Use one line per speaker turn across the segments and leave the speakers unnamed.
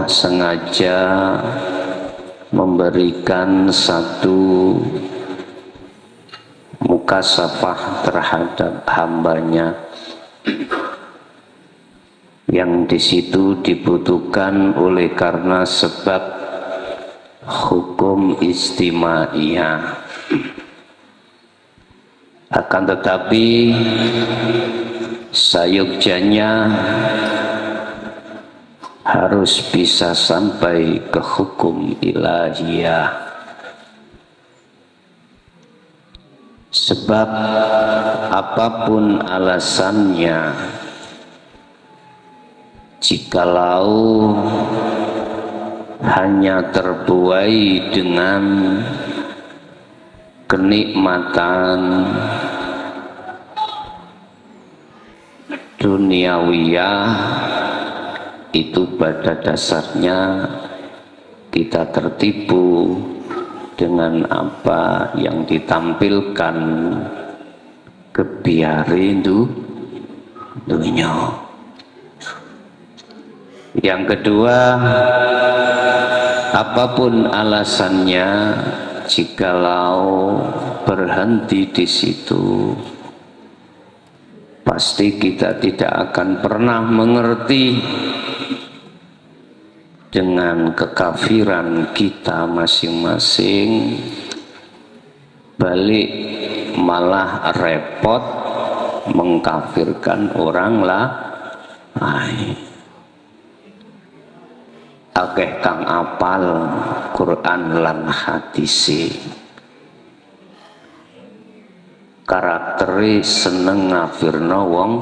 sengaja memberikan satu mukasafah terhadap hambanya yang di situ dibutuhkan oleh karena sebab hukum istimaiyah. Akan tetapi sayugjanya harus bisa sampai ke hukum ilahiyah. Sebab apapun alasannya, jikalau hanya terbuai dengan kenikmatan duniawiyah, itu pada dasarnya kita tertipu dengan apa yang ditampilkan kebiarin dunia. Yang kedua, apapun alasannya, jikalau berhenti di situ, pasti kita tidak akan pernah mengerti dengan kekafiran kita masing-masing, balik malah repot mengkafirkan orang lain. Akeh kang apal Quran lan hadis, karakteri seneng ngafirno wong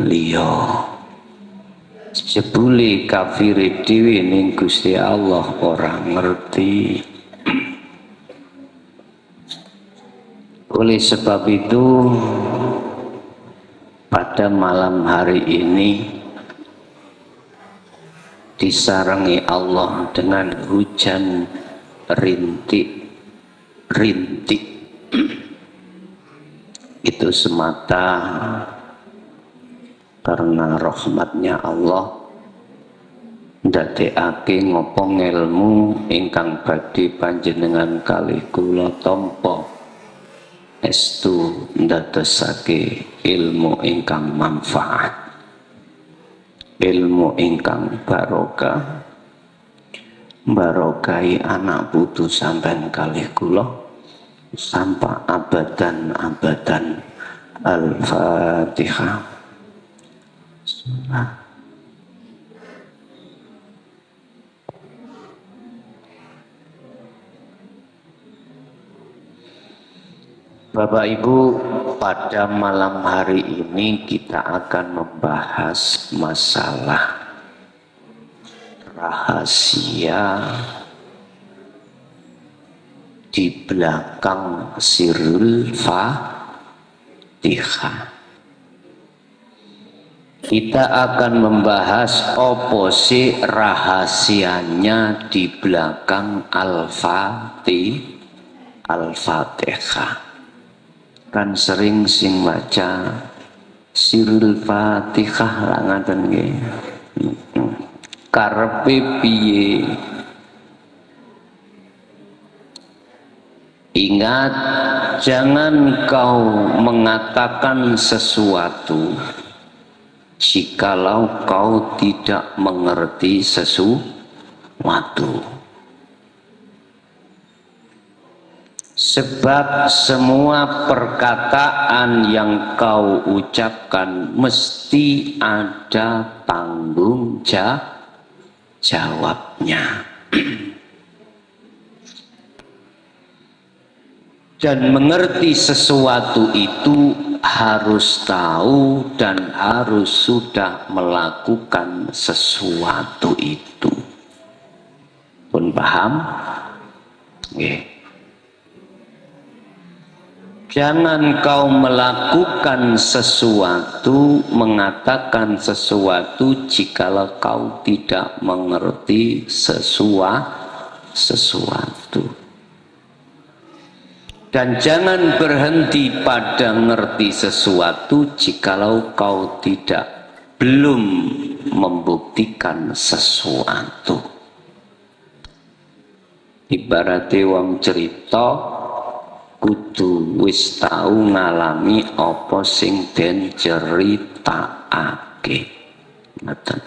liya. Jebule kafir dhewe ning Gusti Allah ora ngerti. Oleh sebab itu, pada malam hari ini disarangi Allah dengan hujan rintik-rintik. Itu semata karena rahmatnya Allah ndadekake ngopong ilmu ingkang badhe panjenengan kalih kula tampa estu ndadosake ilmu ingkang manfaat, ilmu ingkang barokah, barokai anak putu sampean kalih kula sampai abadan. Al-Fatihah. Bapak Ibu, pada malam hari ini kita akan membahas masalah rahasia di belakang sirul Fatihah. Kita akan membahas opsi rahasianya di belakang Al-Fatihah. Kan sering sing baca sirul Fatihah lah ngaten nggih. Karepe piye? Ingat, jangan kau mengatakan sesuatu jikalau kau tidak mengerti sesuatu. Sebab semua perkataan yang kau ucapkan mesti ada tanggung jawabnya. Dan mengerti sesuatu itu harus tahu dan harus sudah melakukan sesuatu itu. Pun paham? Nggih. Jangan kau melakukan sesuatu, mengatakan sesuatu jikalau kau tidak mengerti sesuatu. Dan jangan berhenti pada ngerti sesuatu jikalau kau belum membuktikan sesuatu. Ibaratnya wong cerita kudu wis tau ngalami apa sing den ceritakake. Ngoten.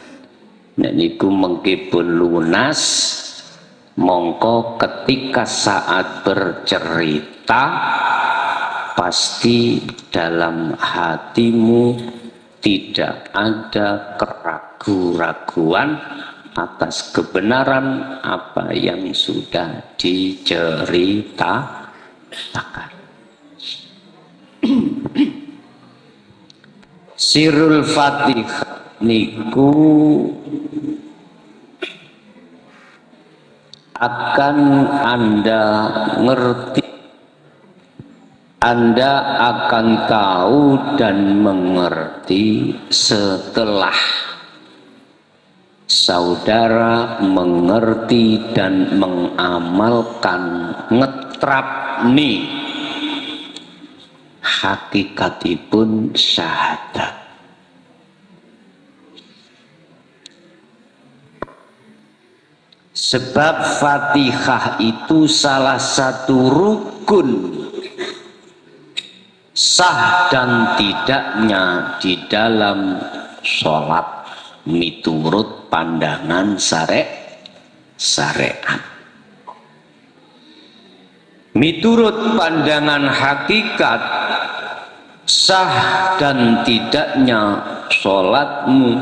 Nek niku mengke pun lunas, mongko ketika saat bercerita pasti dalam hatimu tidak ada keraguan-raguan atas kebenaran apa yang sudah diceritakan. Sirul Fatihah niku akan Anda ngerti, Anda akan tahu dan mengerti setelah saudara mengerti dan mengamalkan ngetrapni hakikatipun syahadat. Sebab Fatihah itu salah satu rukun sah dan tidaknya di dalam sholat miturut pandangan syariat. Miturut pandangan hakikat, sah dan tidaknya sholatmu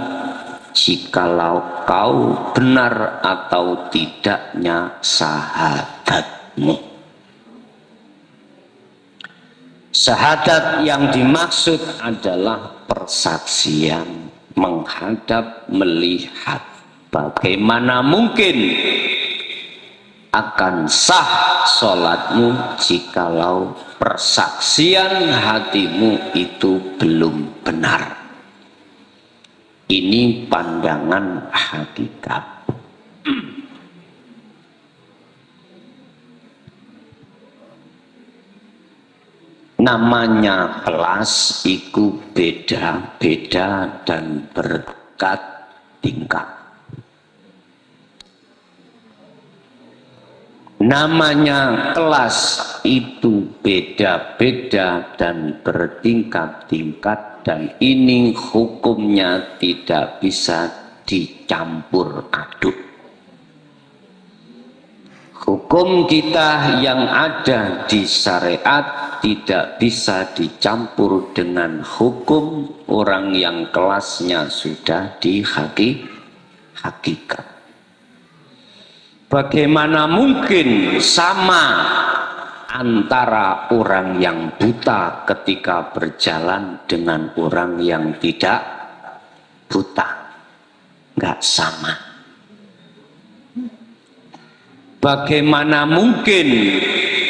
jikalau kau benar atau tidaknya syahadatmu. Syahadat yang dimaksud adalah persaksian, menghadap, melihat. Bagaimana mungkin akan sah sholatmu jikalau persaksian hatimu itu belum benar. Ini pandangan hakikat. Namanya kelas itu beda-beda dan berkat tingkat. Namanya kelas itu beda-beda dan bertingkat-tingkat, dan ini hukumnya tidak bisa dicampur aduk. Hukum kita yang ada di syariat tidak bisa dicampur dengan hukum orang yang kelasnya sudah di hakikat. Bagaimana mungkin sama antara orang yang buta ketika berjalan dengan orang yang tidak buta? Enggak sama. Bagaimana mungkin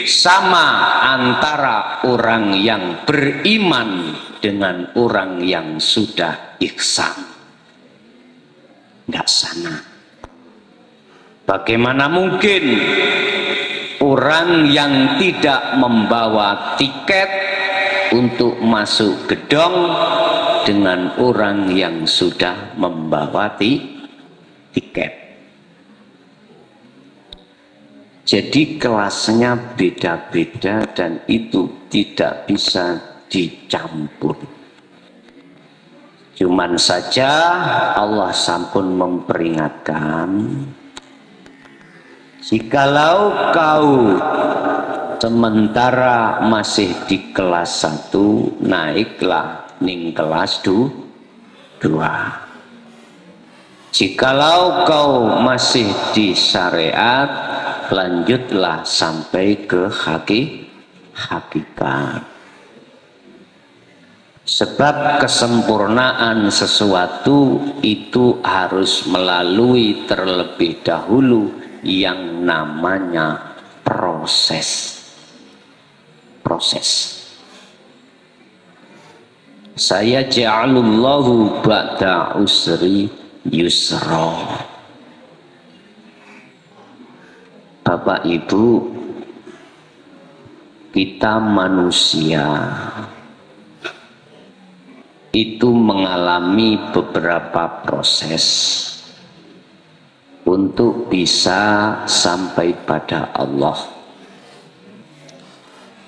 sama antara orang yang beriman dengan orang yang sudah ihsan? Enggak sama. Bagaimana mungkin orang yang tidak membawa tiket untuk masuk gedung dengan orang yang sudah membawa tiket? Jadi kelasnya beda-beda dan itu tidak bisa dicampur. Cuman saja Allah sampun memperingatkan, jikalau kau sementara masih di kelas 1, naiklah ning kelas 2. Jikalau kau masih di syariat, lanjutlah sampai ke hakikat. Sebab kesempurnaan sesuatu itu harus melalui terlebih dahulu yang namanya proses. Saya ja'alullahu ba'da usri yusra. Bapak Ibu, kita manusia itu mengalami beberapa proses untuk bisa sampai pada Allah.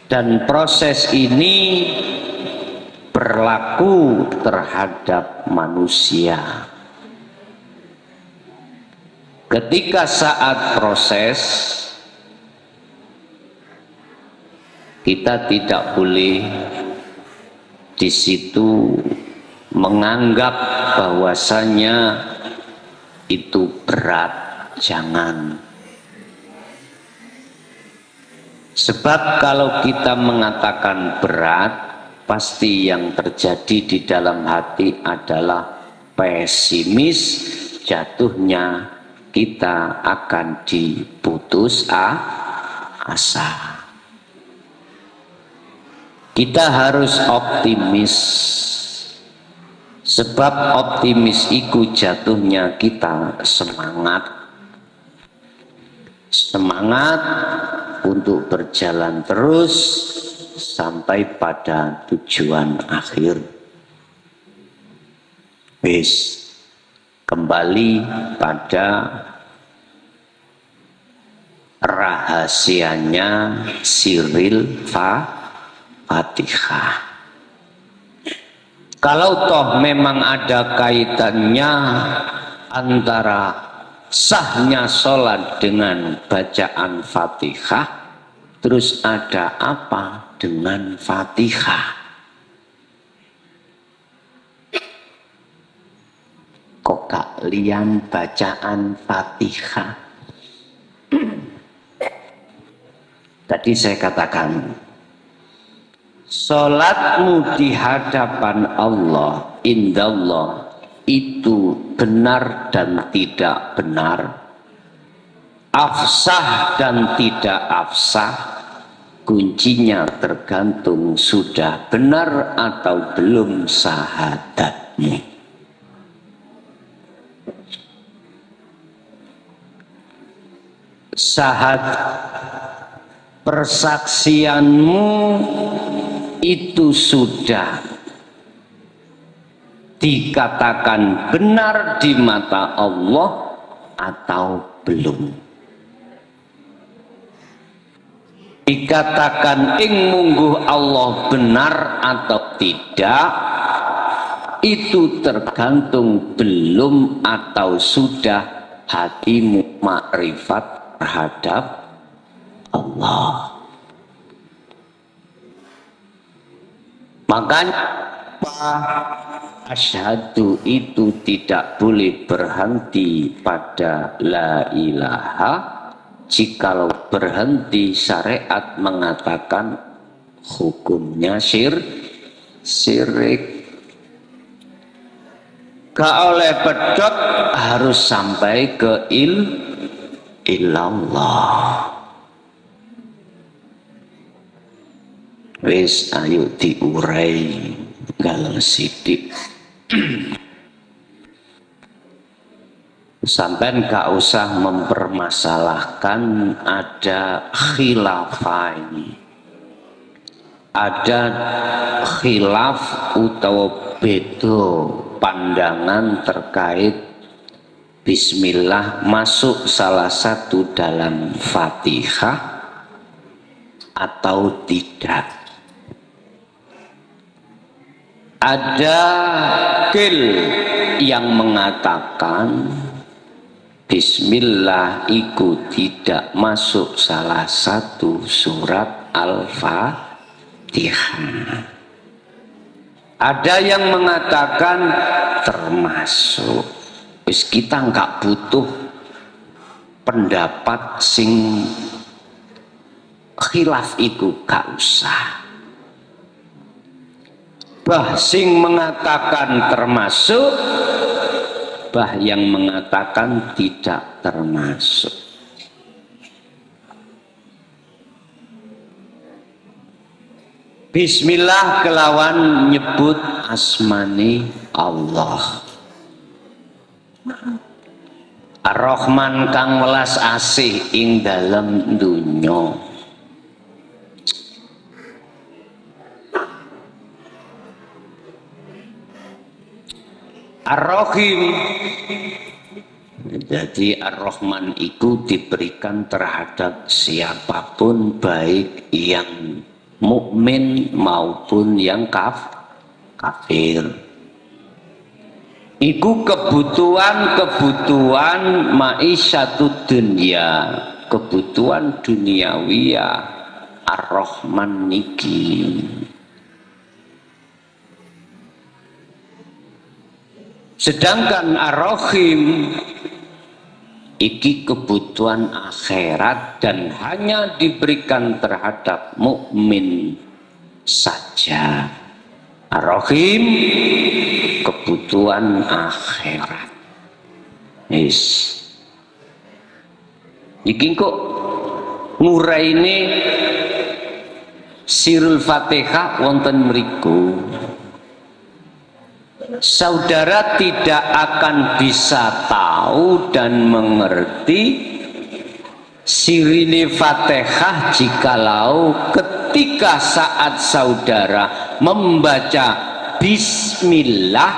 Dan proses ini berlaku terhadap manusia. Ketika saat proses, kita tidak boleh di situ menganggap bahwasanya itu berat, jangan. Sebab kalau kita mengatakan berat, pasti yang terjadi di dalam hati adalah pesimis, jatuhnya kita akan diputus asa. Kita harus optimis, sebab optimis itu jatuhnya kita semangat untuk berjalan terus sampai pada tujuan akhir. Kembali pada rahasianya siril Fatihah. Kalau toh memang ada kaitannya antara sahnya sholat dengan bacaan Fatihah, terus ada apa dengan Fatihah? Kok kalian bacaan Fatihah? Tadi saya katakan, sholatmu di hadapan Allah, indallah, itu benar dan tidak benar, afsah dan tidak afsah, kuncinya tergantung sudah benar atau belum syahadatmu. Persaksianmu itu sudah dikatakan benar di mata Allah atau belum. Dikatakan ing mungguh Allah benar atau tidak, itu tergantung belum atau sudah hatimu makrifat terhadap Allah. Makanya asyhadu itu tidak boleh berhenti pada la ilaha. Jikalau berhenti, syariat mengatakan hukumnya syirik. Gak oleh pedot, harus sampai ke ilallah. Wis ayo diurai galeng sidik. Sampai gak usah mempermasalahkan ada khilafain, ada khilaf utawa beda pandangan terkait bismillah masuk salah satu dalam Fatihah atau tidak. Ada kil yang mengatakan bismillah itu tidak masuk salah satu surat Al-Fatihah. Ada yang mengatakan termasuk. Wis kita nggak butuh pendapat sing khilaf itu, gak usah. Bah sing mengatakan termasuk, bah yang mengatakan tidak termasuk. Bismillah kelawan nyebut asmani Allah. Ar-Rahman kang welas asih ing dalem dunya. Ar-Rahim. Jadi Ar-Rahman itu diberikan terhadap siapapun, baik yang mukmin maupun yang kafir. Iku kebutuhan ma'isyatud dunya, kebutuhan duniawiya Ar-Rahman niki. Sedangkan Ar-Rahim iki kebutuhan akhirat dan hanya diberikan terhadap mukmin saja. Ar-Rahim kebutuhan akhirat. Yes. Iki kok nguraine Sirul Fatihah wonten mriku. Saudara tidak akan bisa tahu dan mengerti sirine Fatihah jikalau ketika saat saudara membaca Bismillah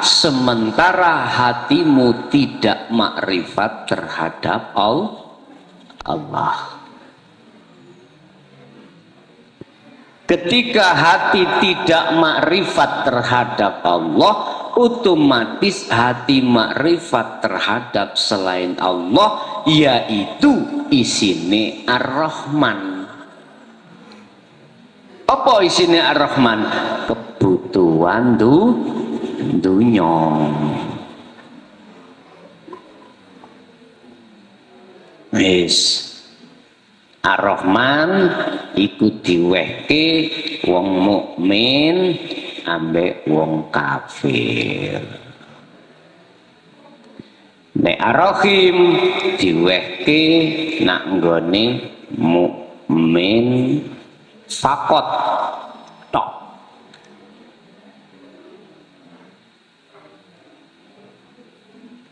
sementara hatimu tidak makrifat terhadap Allah. Ketika hati tidak makrifat terhadap Allah, otomatis hati makrifat terhadap selain Allah, yaitu isine Ar-Rahman. Apa isine Ar-Rahman? Kebutuhan dunya. Wis. Ar-Rahman iku diwehke wong mukmin ambek wong kafir. Nek Ar-Rahim diwehke nak nggone mukmin fakot tok.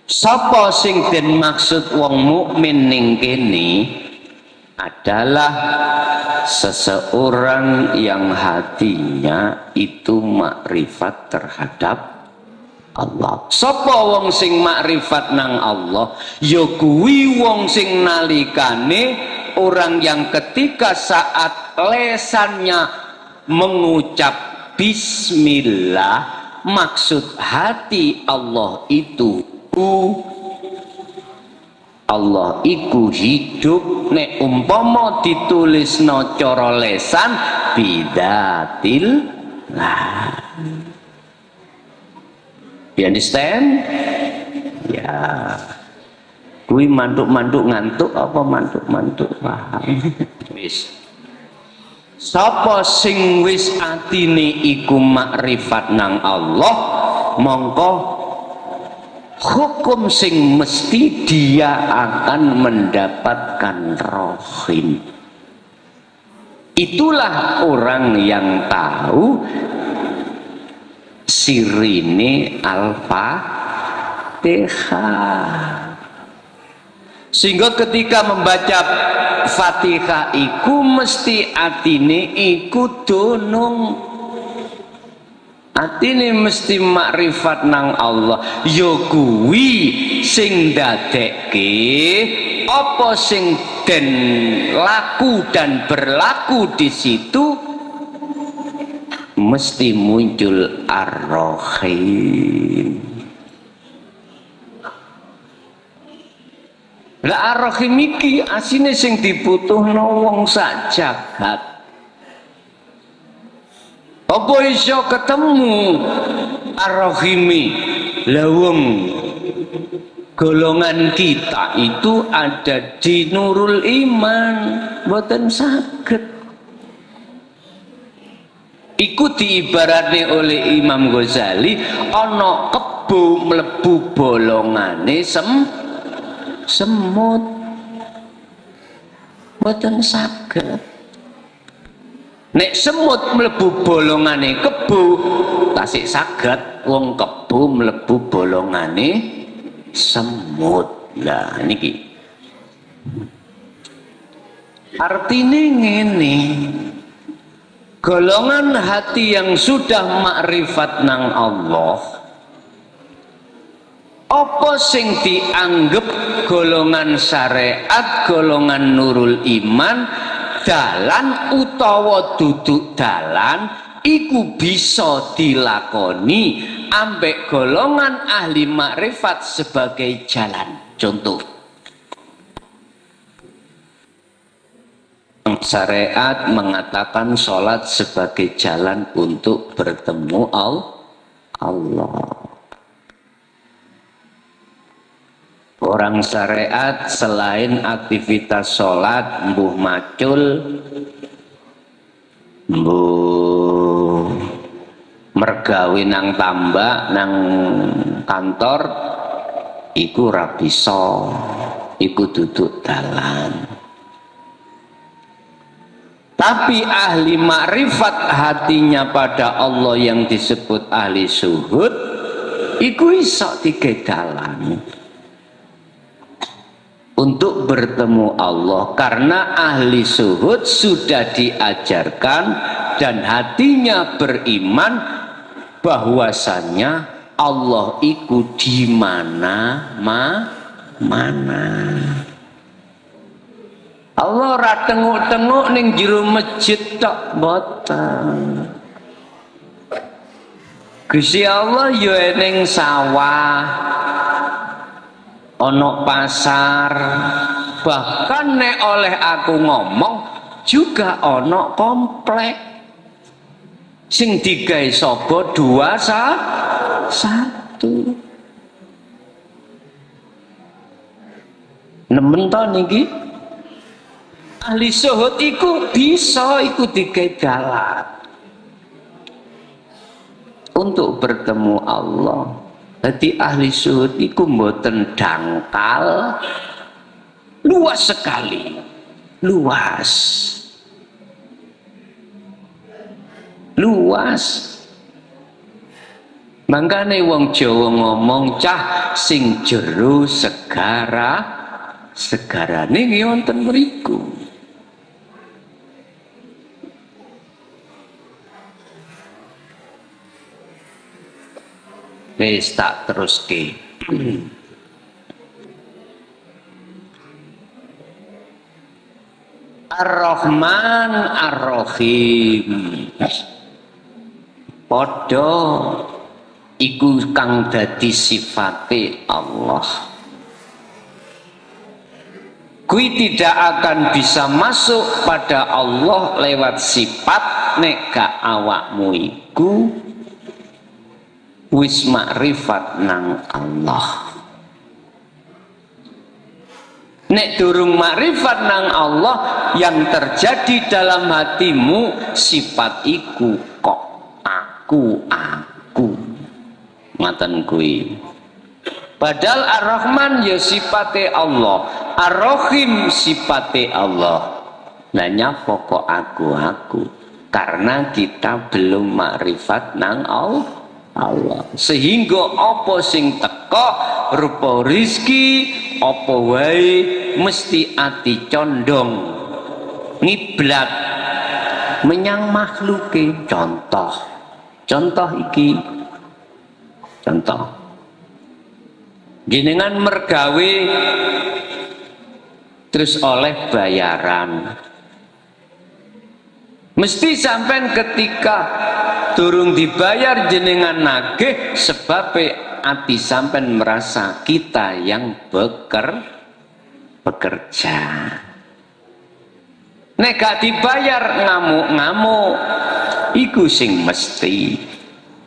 Sapa sing den maksud wong mukmin ning kene adalah seseorang yang hatinya itu makrifat terhadap Allah. Sapa wong sing makrifat nang Allah? Ya kuwi wong sing nalikane orang yang ketika saat lesannya mengucap Bismillah, maksud hati Allah itu Allah iku hidup, nek umpama ditulisno cara lesan bidatil lah. You understand? Ya. Kuwi mantuk-mantuk ngantuk apa mantuk-mantuk paham? Wis. Sapa sing wis atine iku makrifat nang Allah, mongko hukum sing mesti dia akan mendapatkan Rahim. Itulah orang yang tahu sirine Al-Fatihah. Sehingga ketika membaca Fatihah iku mesti atine iku dunung. Atine mesti makrifat nang Allah. Ya kuwi sing ndadekke apa sing den laku dan berlaku di situ mesti muncul Ar-Rahim. Lah Ar-Rahim iki asine sing dibutuhno wong sak jagat. Apa iso ketemu Ar-Rahimi? Lawang golongan kita itu ada di Nurul Iman, mboten saged. Iku diibaratne oleh Imam Ghazali ana kebo mlebu bolongane semut. Mboten saged. Nek semut mlebu bolongane kebo, tasik saged wong kebo mlebu bolongane semut. Lah niki. Artine ngene. Golongan hati yang sudah makrifat nang Allah Apa sing dianggep golongan syariat, golongan nurul iman, dalan utawa duduk dalan, iku bisa dilakoni ambek golongan ahli makrifat sebagai jalan. Contoh, syariat mengatakan sholat sebagai jalan untuk bertemu Allah. Orang syariat selain aktivitas sholat, mbuh macul, mbuh mergawe nang tambak, nang kantor, iku ra bisa, iku duduk dalan. Tapi ahli makrifat hatinya pada Allah yang disebut ahli suhud, iku iso tiga dalan untuk bertemu Allah, karena ahli suhud sudah diajarkan dan hatinya beriman bahwasannya Allah iku di mana. Allah ora tenguk-tenguk ning jero masjid tok boten. Gusti Allah ya ning sawah, ono pasar, bahkan nek oleh aku ngomong juga ono komplek sing digawe sapa 2 1 nemen to niki. Ahli suhud iku bisa iku digawe dalan untuk bertemu Allah. Jadi ahli suhud iku mboten dangkal, luas sekali, luas. Mangkane wong Jawa ngomong cah sing jero segarane nggih wonten mriku. Wis tak teruske. Ar-Rahman Ar-Rahim. Padha iku kang dadi sifate Allah. Kui tidak akan bisa masuk pada Allah lewat sifat nek gak awakmu iku wis makrifat nang Allah. Nek durung makrifat nang Allah, yang terjadi dalam hatimu sifat iku kok aku ngaten kuwi. Padahal Ar-Rahman ya sifate Allah, Ar-Rahim sifate Allah. Lah nyapa kok aku? Karena kita belum makrifat nang Allah. Sehingga apa sing teka rupa rizki apa wae mesti ati condong ngiblat menyang makhluke. Contoh iki, jenengan mergawe terus oleh bayaran, mesti sampean ketika durung dibayar jenengan nagih sebab ati sampean merasa kita yang bekerja. Nek gak dibayar ngamuk-ngamuk, iku sing mesti.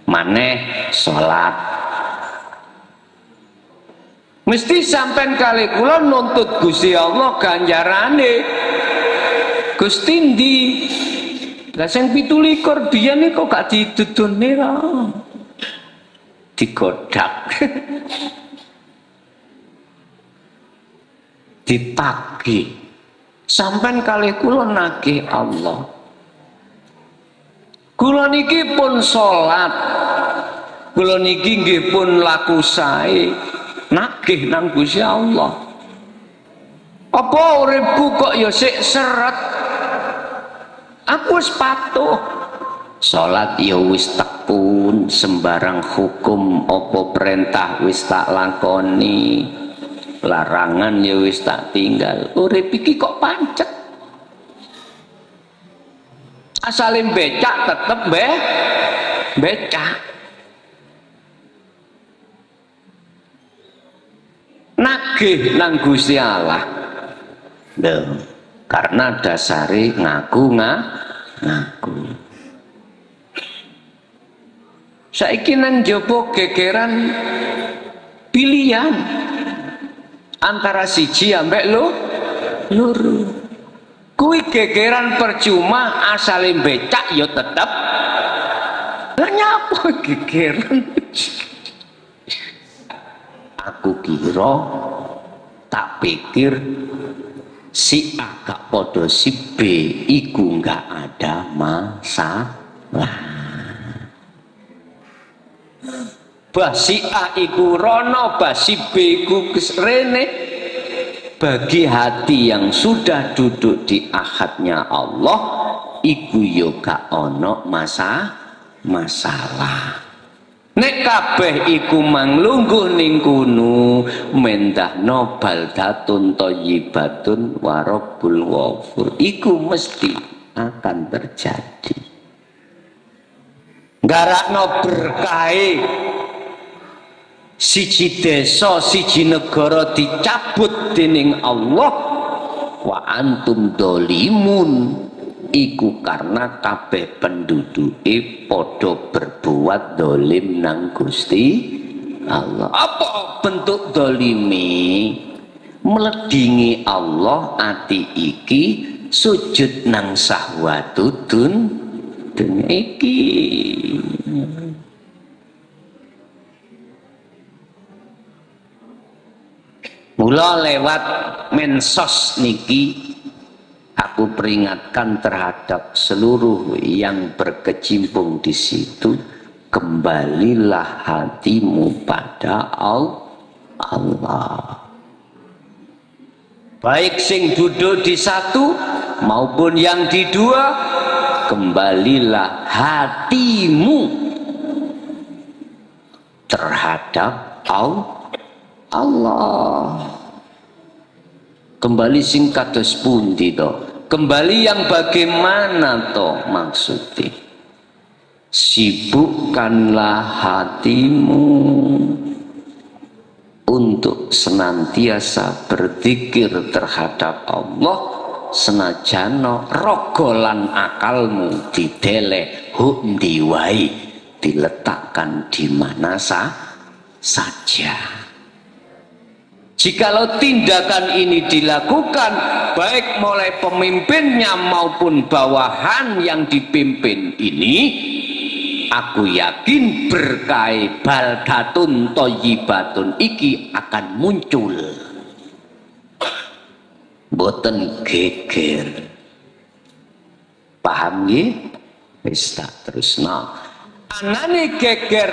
Maneh salat. Mesti sampean kali kula nuntut Gusti Allah ganjarane. Gusti ndi? Lah sing 17 biyen kok gak didudune ra. Digodak. Ditagih. Sampean kali kula nagih Allah. Kula niki pun salat. Kula niki nggih pun laku sae nagih nang Gusti Allah. Apa uripku kok ya sik seret? Aku wis patuh Salat ya wis tekun, sembarang hukum apa perintah wis tak lakoni, larangan ya wis tak tinggal. Urip iki kok pancet. Asale becak tetep becak. Nagih nang Gusti Allah. Lho, karena dasare ngaku. Saiki nang jopo gegeran pilihan antara siji ambek loro. Kuwi gegeran percuma, asale becak ya tetep. Lah nyapa gegeran? Aku kira, tak pikir si A gak podo si B iku gak ada masalah. Bah si A iku rono, bah si B iku rene. Bagi hati yang sudah duduk di ahadnya Allah, iku yo gak ono masalah. Nek kabeh iku manglungguh ning kono, mendahno baldatun thayyibatun wa rabbul ghafur, iku mesti akan terjadi. Garakno berkahe siji desa siji negara dicabut dening Allah, wa antum dolimun, iku karena kabeh penduduke padha berbuat dolim nang Gusti Allah. Apa bentuk dolimi? Meledingi Allah ati iki, sujud nang sahwatudun iki. Mula lewat mensos niki aku peringatkan terhadap seluruh yang berkecimpung di situ, kembalilah hatimu pada Allah. Baik sing duduk di satu maupun yang di dua, kembalilah hatimu terhadap Allah. Kembali sing kados pundi to? Kembali yang bagaimana to maksudnya? Sibukkanlah hatimu untuk senantiasa berzikir terhadap Allah, senajano rogolan akalmu dideleh hundi wae, diletakkan di mana saja. Jikalau tindakan ini dilakukan, baik mulai pemimpinnya maupun bawahan yang dipimpin ini, aku yakin berkah baldatun thayyibatun iki akan muncul. Boten geger. Paham nggih? Wis tak terusno. Anane geger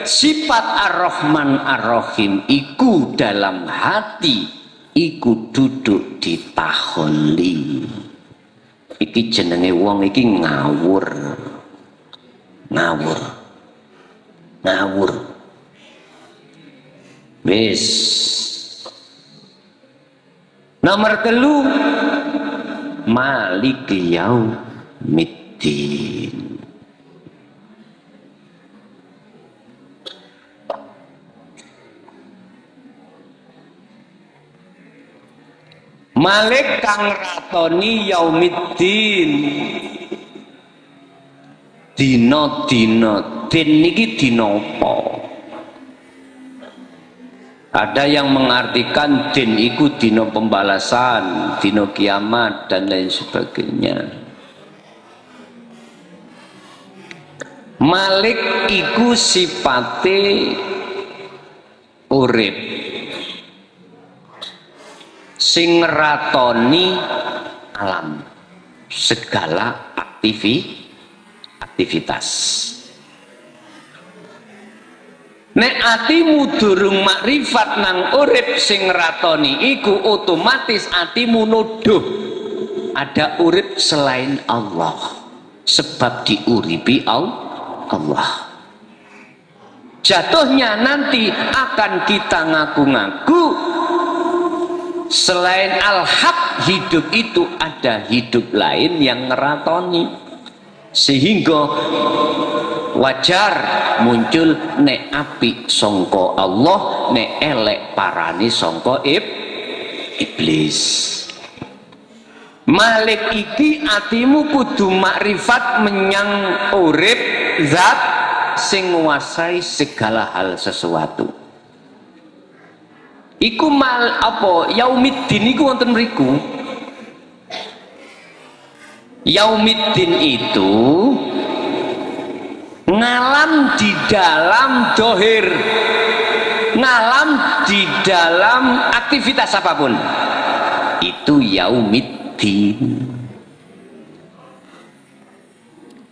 sifat Ar-Rahman Ar-Rahim iku dalam hati, iku duduk di taholi. Iki jenenge wong iki ngawur. Wis. Nomor 3, Malik Yaumiddin. Malik kang ratoni Yaumiddin. Dina-dina din niki dina apa? Ada yang mengartikan din iku dina pembalasan, dina kiamat dan lain sebagainya. Malik iku sifate urip, sing ngeratoni alam, segala aktivitas. Nek atimu durung makrifat nang urip sing ngeratoni iku, otomatis atimu nuduh ada urip selain Allah. sebab diuripi Allah. Jatuhnya nanti akan kita ngaku-ngaku selain al-haq hidup itu ada hidup lain yang ngeratoni, sehingga wajar muncul nek api sangka Allah, nek elek parani sangka iblis. Malik iki atimu kudu makrifat menyang urip zat sing nguasai segala hal sesuatu. Iku mal apa yaumiddin iku wonten mriku. Yaumiddin itu ngalam di dalam dohir, ngalam di dalam aktivitas apapun, itu yaumiddin.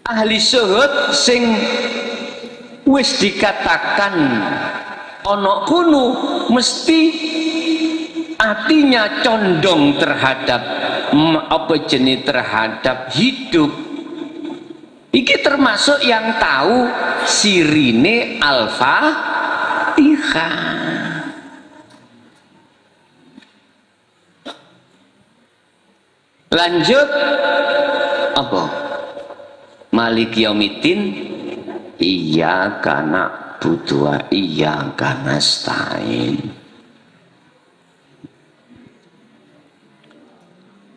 Ahli syuhud sing wis dikatakan ono kuno mesti artinya condong terhadap apa jenis terhadap hidup. Iki termasuk yang tahu sirine Al-Fatihah. Lanjut apa? Malik yaumiddin iyyaka na'budu wa iyyaka nasta'in.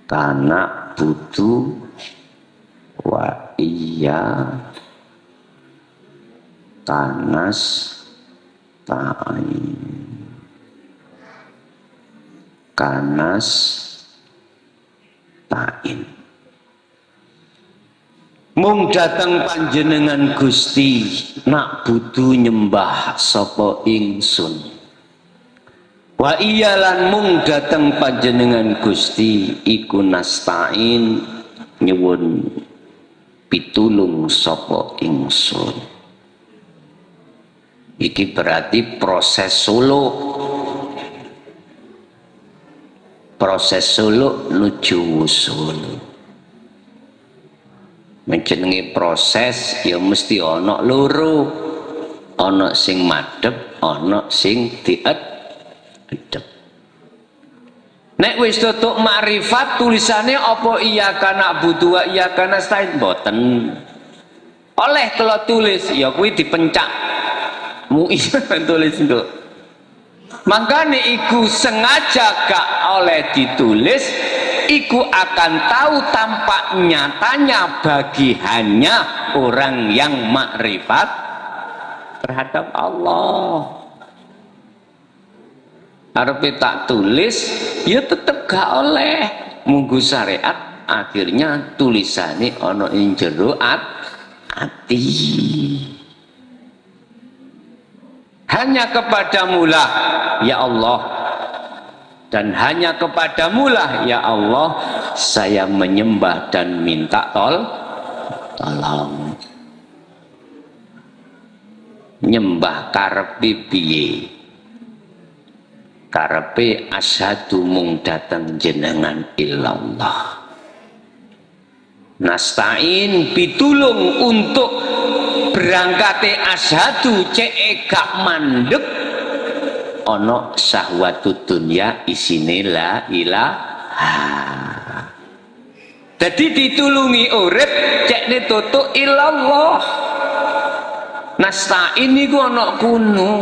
Kana butuh wa iyyaka nasta'in. Kanas ta'in. Mung dateng panjenengan Gusti nak butuh nyembah sapa ingsun. Wa iyalan mung dateng panjenengan Gusti iku nasta'in nyuwun pitulung sapa ingsun. Iki berarti proses suluk. Proses suluk nuju wusul. Menjenengi proses ya mesti ana loro, ana sing madhep, ana sing diedhep. Nek wis tutuk makrifat tulisane apa iyyaka na'budu wa iyyaka nasta'in mboten. Oleh kalau tulis ya kuwi dipencak. Mui tulis itu. Makanya iku sengaja gak oleh ditulis. Iku akan tahu tampak nyatanya bagi hanya orang yang makrifat terhadap Allah. Arepe tak tulis ya tetep gak oleh munggu syariat, akhirnya tulisane ana ing jero ati. Hanya kepadamulah ya Allah, dan hanya kepadamulah ya Allah saya menyembah dan minta tolong. Nyembah karepe piye? Karepe asyhadu mung dateng jenengan illallah. Nasta'in pitulung untuk berangkate asyhadu cek gak mandek ono syahwatu dunya isine la ilaha. Jadi ditulungi urip cekne tutuk ilallah. Nasta'in niku ana kuno.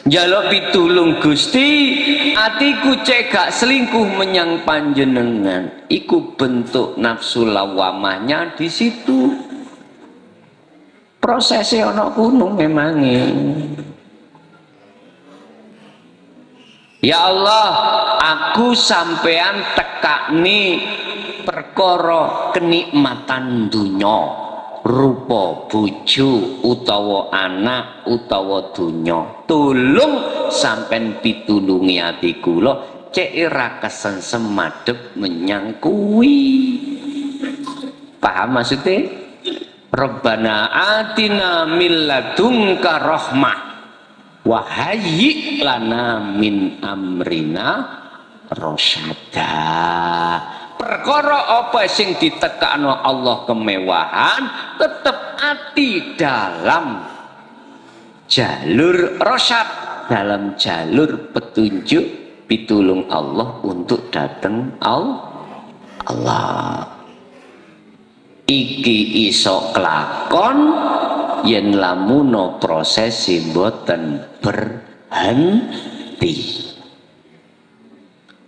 Njaluk pitulung Gusti, atiku cek gak selingkuh menyang panjenengan. Iku bentuk nafsu lawamahnya di situ. Prosesnya ana kuno memangnya. Ya Allah, aku sampean tekakni perkara kenikmatan dunya, rupa bojo utawa anak utawa dunya. Tulung sampean pitulungi ati kula cek ora kesengsem madhep menyang kuwi. Paham maksudnya? Rabbana atina min ladunka rahmah wa hayyi lana min amrina rasyada. perkara apa sing ditekakno Allah kemewahan tetep ati dalam jalur rasyad, dalam jalur petunjuk pitulung Allah untuk datang Allah. Iki iso kelakon yen lamuno prosesi boten berhenti.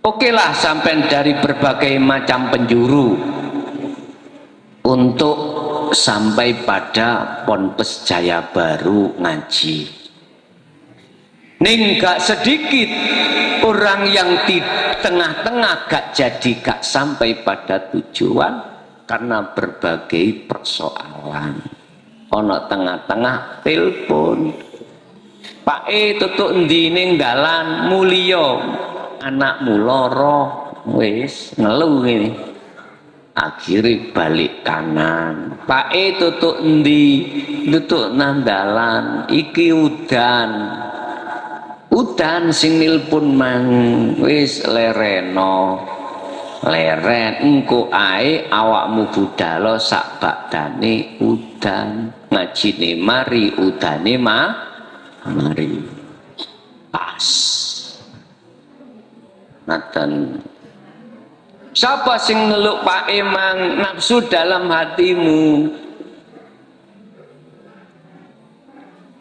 Oke lah, sampai dari berbagai macam penjuru untuk sampai pada Ponpes Jaya Baru ngaji. Ning gak sedikit orang yang di tengah-tengah gak jadi gak sampai pada tujuan karena berbagai persoalan. Ono tengah-tengah telepon, Pak tutuk endi ning dalan mulya, anakmu loro, wis ngeluh ngene. Akhirnya balik kanan, Pak tutuk endi, tutuk nang dalan, iki udan sing nilpun mang, wis lereno. Leren engko ae awakmu budalo sak bakdane udan, ngajine mari udane mari pas. Naten siapa sing ngeluk Pak Emang nafsu dalam hatimu,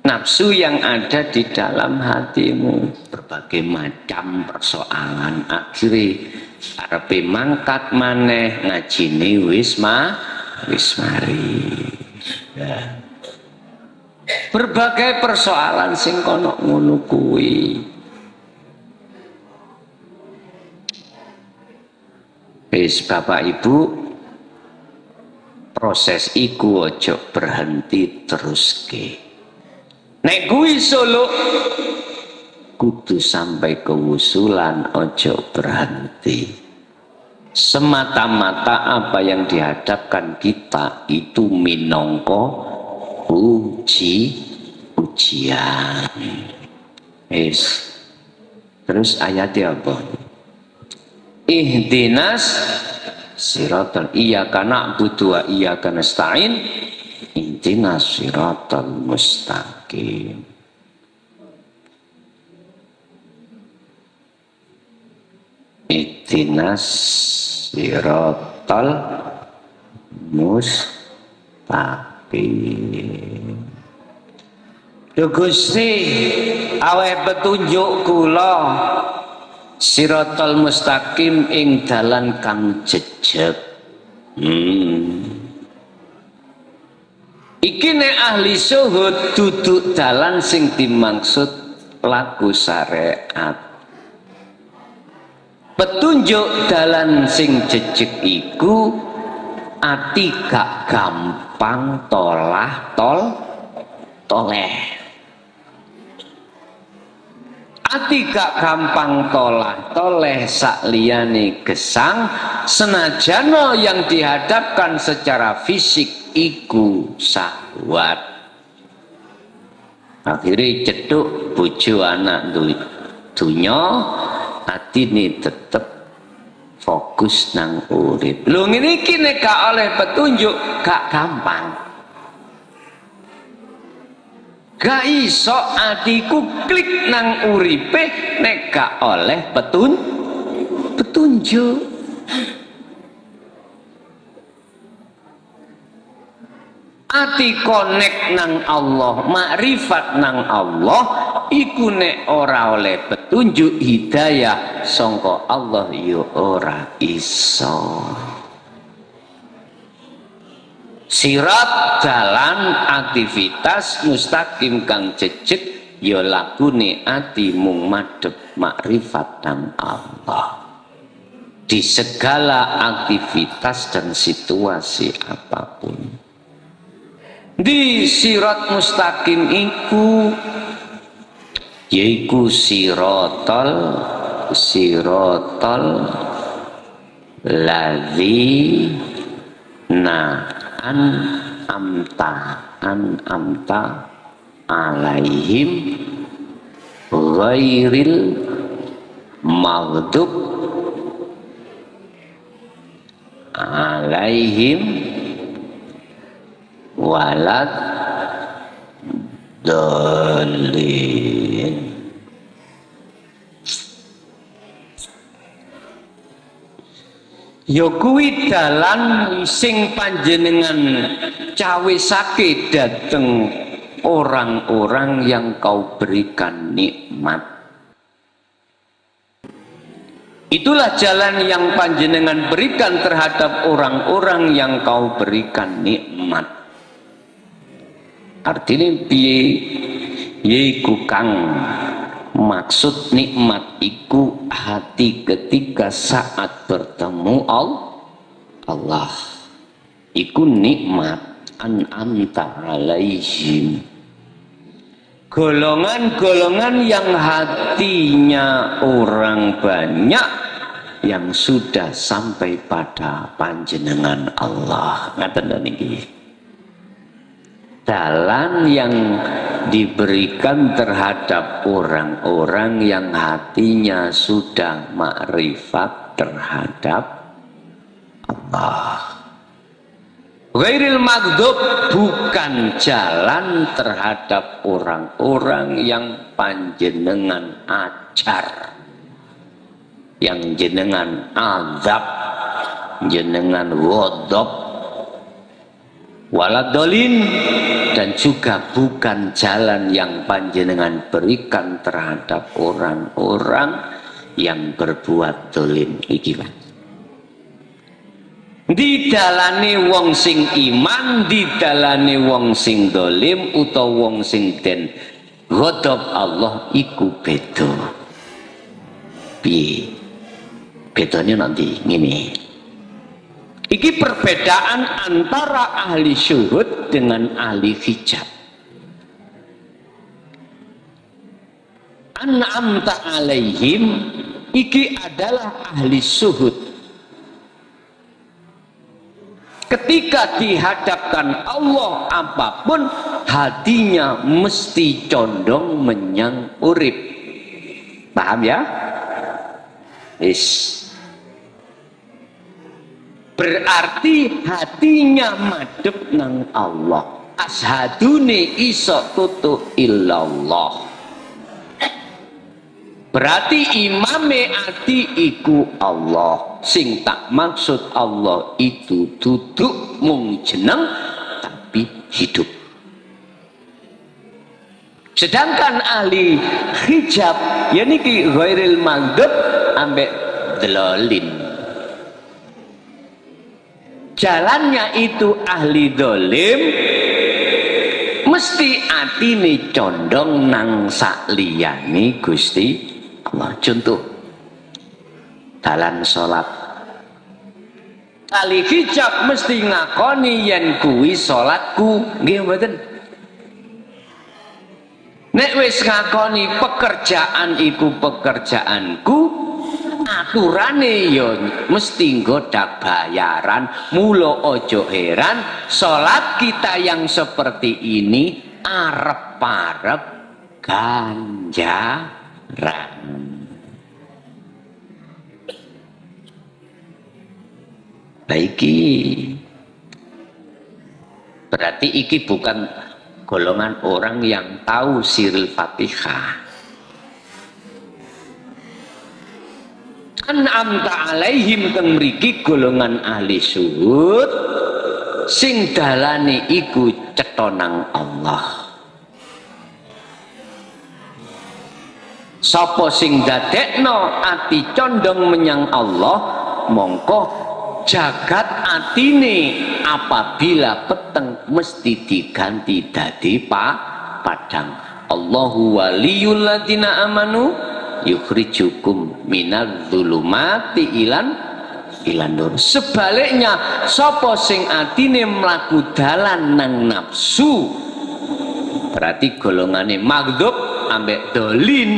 nafsu yang ada di dalam hatimu, berbagai macam persoalan. Akhirnya arepe mangkat maneh ngajine wis mari. Ya. Berbagai persoalan sing kono ngono kuwi. Wis Bapak Ibu, proses iku ojo berhenti teruske. Nek kuwi solo kudu sampai kewusulan, ojo berhenti. Semata-mata apa yang dihadapkan kita itu minangka ujian. Terus ayatnya apa? Ihdinas siratal iyyaka na'budu wa iyyaka nasta'in ihdinas siratal mustaqim. Ihdinas siratal mustaqim. Gusti aweh petunjuk kula siratal mustaqim ing dalan kang jejeg. Iki nek ahli syuhud duduk dalan sing dimaksud laku syariat. Petunjuk dalan sing jejeg iku ati gak gampang toleh. Ati gak gampang toleh sakliyane gesang, senajano yang dihadapkan secara fisik iku syahwat. Akhirnya ceduk bojo anak dunya, atine tetep fokus nang urip. Lho ngene iki nek gak oleh petunjuk gak gampang. Gak iso atiku klik nang uripe nek gak oleh petunjuk. Ati konek nang Allah, makrifat nang Allah, iku nek ora oleh petunjuk hidayah sangka Allah yo ora iso. Sirat dalan aktivitas mustaqim kang jejeg ya lakune ati mung madhep makrifat nang Allah. Di segala aktivitas dan situasi apapun. Di sirat mustaqim iku yaiku sirotol ladzi amta alaihim ghairil maghdub alaihim walad dolin. Ya kuwi dalan sing panjenengan cawisake dateng orang-orang yang kau berikan nikmat. Itulah jalan yang panjenengan berikan terhadap orang-orang yang kau berikan nikmat. Artinya piye? Yaiku kang maksud nikmat iku hati ketika saat bertemu Allah. Iku nikmat an'amta alaihim. Golongan-golongan yang hatinya orang banyak yang sudah sampai pada panjenengan Allah. Ngaten niki. Dalan yang diberikan terhadap orang-orang yang hatinya sudah makrifat terhadap Allah. Ghairil maghdub, bukan jalan terhadap orang-orang yang panjenengan ajar, yang jenengan azab, jenengan ghadab, waladolin, dan juga bukan jalan yang panjenengan berikan terhadap orang-orang yang berbuat dolim. Iki Pak. Didalane wong sing iman, didalane wong sing dolim utawa wong sing den ghadab Allah iku beda. Piye? Bedanya nanti ngene. Iki perbedaan antara ahli syuhud dengan ahli hijab. An'amta alaihim, iki adalah ahli syuhud. Ketika dihadapkan Allah apapun, hatinya mesti condong menyang urip. Paham ya? Berarti hatinya madhep nang Allah. Ashadune iso tutu illallah. Berarti imame ati iku Allah. Sing tak maksud Allah itu duduk mung jeneng tapi hidup. Sedangkan ahli hijab ya niki ghairil maghdub ambek dlolin. Jalannya itu ahli dolim, mesti atine condong nang sakliyane Gusti Allah. Contoh dalan salat, ahli hijab mesti ngakoni yen kuwi salatku, nggih mboten? Nek wis ngakoni pekerjaan iku pekerjaanku, aturane ya mesti nggodak bayaran. Mula ojo heran salat kita yang seperti ini arep-arep ganjaran. Baiki berarti iki bukan golongan orang yang tahu siril Fatihah. An'amta alaihim teng mriki golongan ahli syuhud sing dalane iku cetha nang Allah. Sapa sing dadekno ati condong menyang Allah, mongko jagat atine apabila peteng mesti diganti dadi padang. Allahu waliyul ladina amanu yukhrijukum minadz zulumati ilan nur. Sebaliknya sapa sing atine mlaku dalan nang nafsu, berarti golongane maghdub ambek dolin.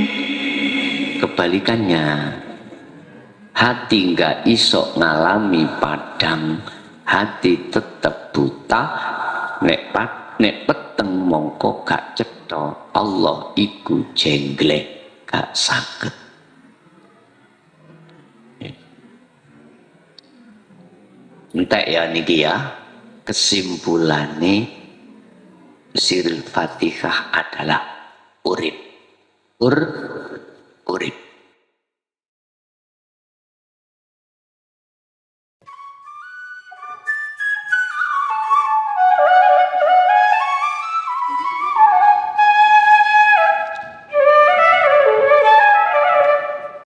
Kebalikannya, hati nggak iso ngalami padang, hati tetap buta. Nek peteng mongko gak cetha Allah iku jenglek, gak saged.
entek ya niki ya, kesimpulannya sirul Fatihah adalah urip.